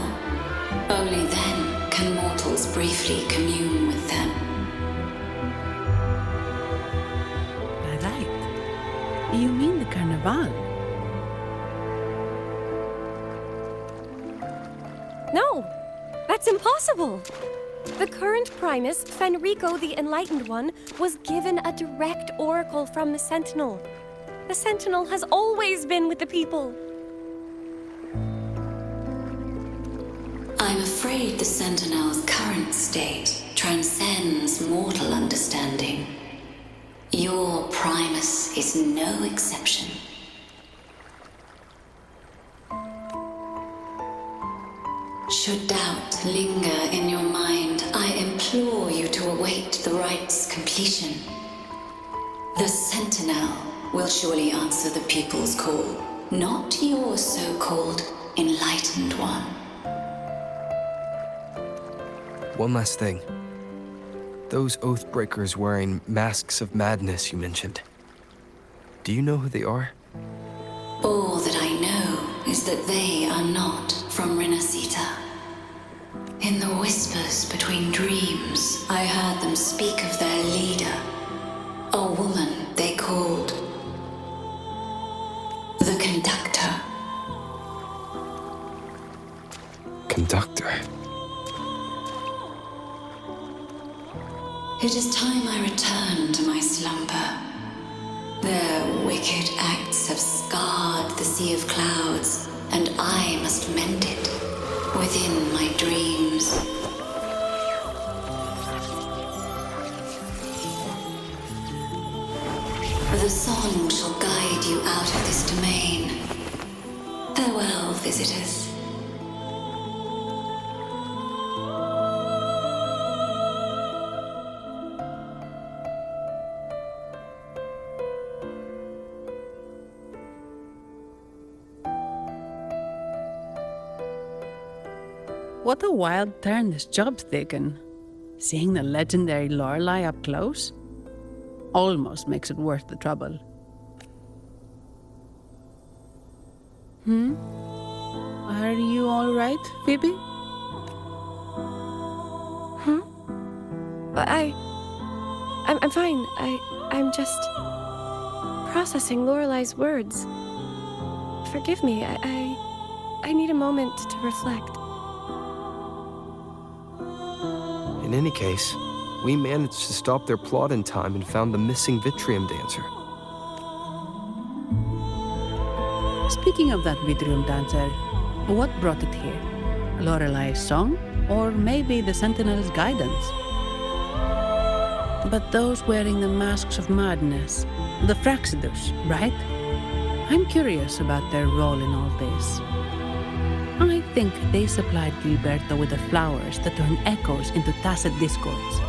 only then can mortals briefly commune with them. A rite? You mean the carnival? No, that's impossible. The current Primus, Fenrico the Enlightened One, was given a direct oracle from the Sentinel. The Sentinel has always been with the people. I'm afraid the Sentinel's current state transcends mortal understanding. Your Primus is no exception. Should doubt linger in your mind, I implore you to await the rite's completion. The Sentinel will surely answer the people's call, not your so-called Enlightened One. One last thing. Those Oathbreakers wearing masks of madness you mentioned. Do you know who they are? All that I know is that they are not from Renacita. In the whispers between dreams, I heard them speak of their leader, a woman they called the Conductor. Conductor? It is time I return to my slumber. Their wicked acts have scarred the Sea of Clouds, and I must mend it within my dreams. The song shall guide you out of this domain. Farewell, visitors. What a wild turn this job's taken. Seeing the legendary Lorelei up close almost makes it worth the trouble. Are you all right, Phoebe? I'm fine. I'm just processing Lorelei's words. Forgive me. I need a moment to reflect. In any case, we managed to stop their plot in time and found the missing Vitrium dancer. Speaking of that Wuthering dancer, what brought it here? Lorelei's song? Or maybe the Sentinel's guidance? But those wearing the masks of madness, the Fraxidus, right? I'm curious about their role in all this. I think they supplied Gilberto with the flowers that turn echoes into tacit discords.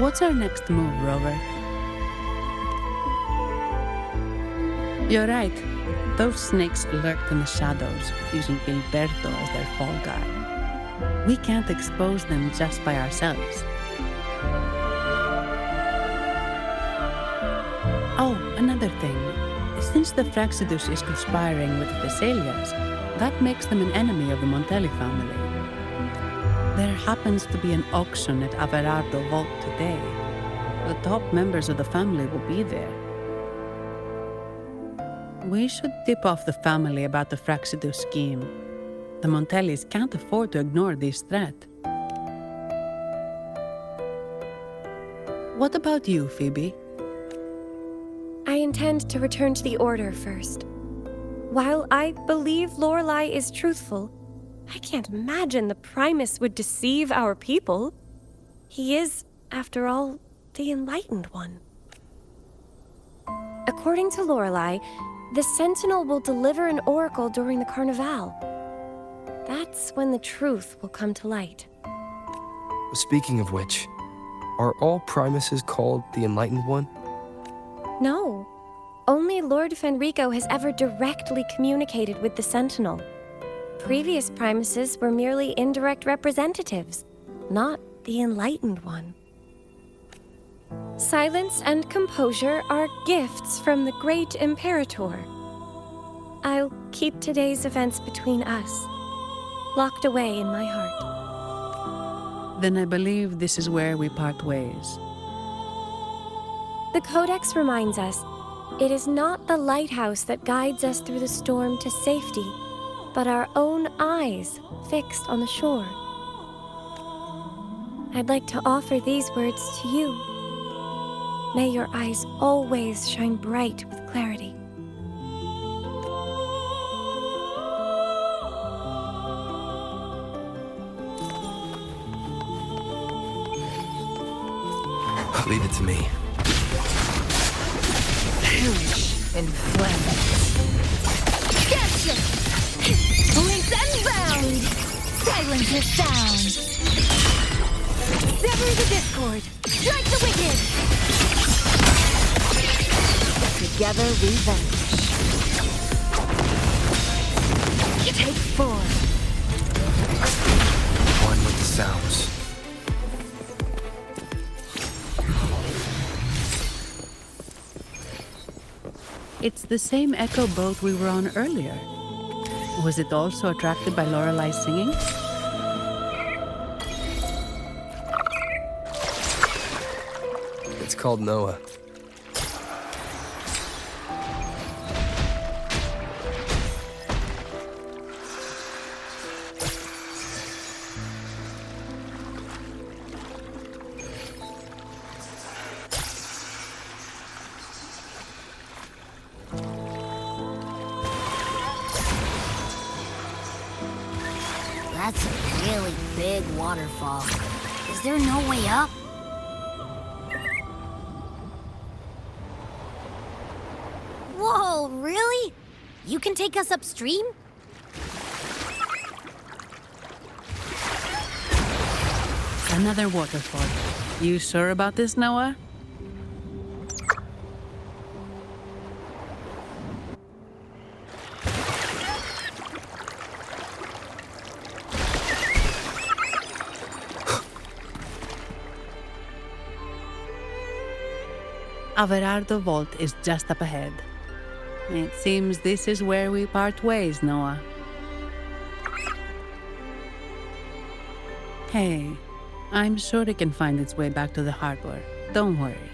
What's our next move, Rover? You're right. Those snakes lurked in the shadows, using Gilberto as their fall guy. We can't expose them just by ourselves. Oh, another thing. Since the Fraxidus is conspiring with the Thessalians, that makes them an enemy of the Montelli family. There happens to be an auction at Averardo Vault today. The top members of the family will be there. We should tip off the family about the Fraxidus scheme. The Montellis can't afford to ignore this threat. What about you, Phoebe? I intend to return to the Order first. While I believe Lorelei is truthful, I can't imagine the Primus would deceive our people. He is, after all, the Enlightened One. According to Lorelei, the Sentinel will deliver an oracle during the Carnival. That's when the truth will come to light. Speaking of which, are all Primuses called the Enlightened One? No. Only Lord Fenrico has ever directly communicated with the Sentinel. Previous Primuses were merely indirect representatives, not the Enlightened One. Silence and composure are gifts from the great Imperator. I'll keep today's events between us, locked away in my heart. Then I believe this is where we part ways. The Codex reminds us, it is not the lighthouse that guides us through the storm to safety, but our own eyes fixed on the shore. I'd like to offer these words to you. May your eyes always shine bright with clarity. Leave it to me. Perish in flames. Gotcha! Links unbound! Silence your sound! Sever the discord! Strike the wicked! Together we vanish. Take 4. One with the sounds. It's the same echo boat we were on earlier. Was it also attracted by Lorelei's singing? It's called Noah. That's a really big waterfall. Is there no way up? Whoa, really? You can take us upstream? Another waterfall. You sure about this, Noah? Averardo Vault is just up ahead. It seems this is where we part ways, Noah. Hey, I'm sure it can find its way back to the harbor. Don't worry.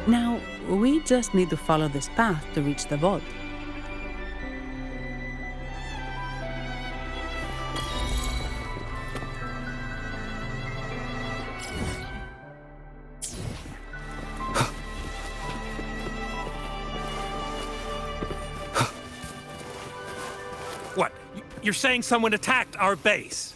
Now, we just need to follow this path to reach the vault. What? You're saying someone attacked our base?